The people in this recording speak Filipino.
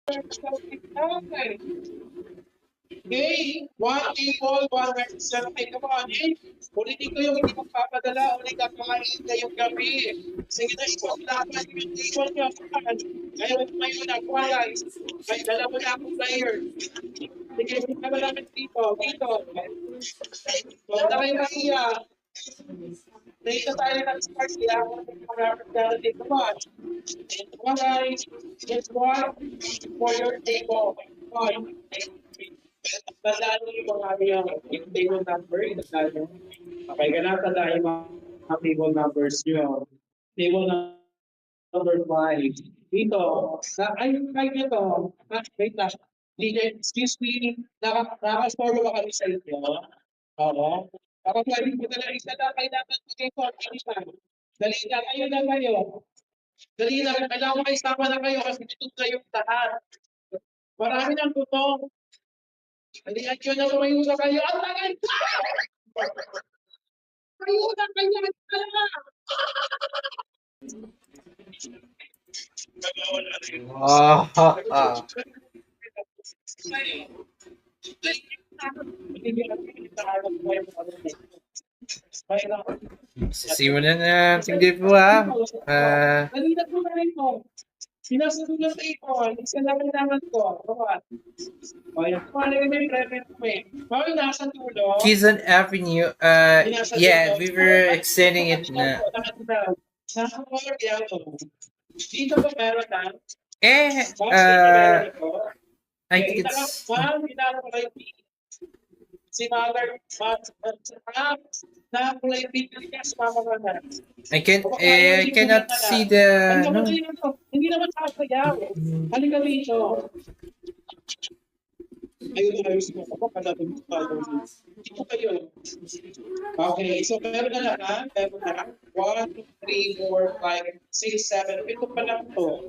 Okay, one table, one representative. Come on, eh? Ulitin ko yung hindi magpapadala, ulit at mga ngayong gabi. Sige na, ipaglaban yung table nyo. Ngayon na, qualize. Ay, dalawa na akong player. Sige, hindi na namin dito. Huwag na kayo mahiya. Dito tayo nag-start. Kaya ako mga representative. Come on. Come on, guys. Just one for your table. Come on. Tandaan mo yung mga yung table number, tandaan mo. Okay, ganun tandaan yung mga table numbers nyo. Table number 5. Dito, ay, kahit nito, wait lang. DJ, excuse me, nakastore ba kami sa inyo? Oo. Kapag pwede mo talaga isa na, kailangan maging coordination. Dali lang, ayun lang kayo. Dali lang, kailangan may sama na kayo kasi dito kayong lahat. Marami ng tutong. Halihan nyo na lumayo na kayo. Ang tagal ka! Kayo na kayo na! Sisimulan na natin din po ha. Nalilat mo na rin mo. Sinasunod ng table. Isa lang naman ko. Kawan. O yan. Kung ano yung may prevent mo eh. Bawal nasa tulo. Quezon Avenue, yeah, we were extending it na. Nasa color yellow. Dito ba meron na? I think it's... Si Mother, na kulay pink niya sa mama na. I cannot see the... No. Hindi naman sasayaw. Halika rito. Ayun na ayos mo. Ako pala dito tayo. Dito kayo. Okay, so meron na lahat. Meron na. 1, 2, 3, 4, 5, 6, 7. Ito pa lang to.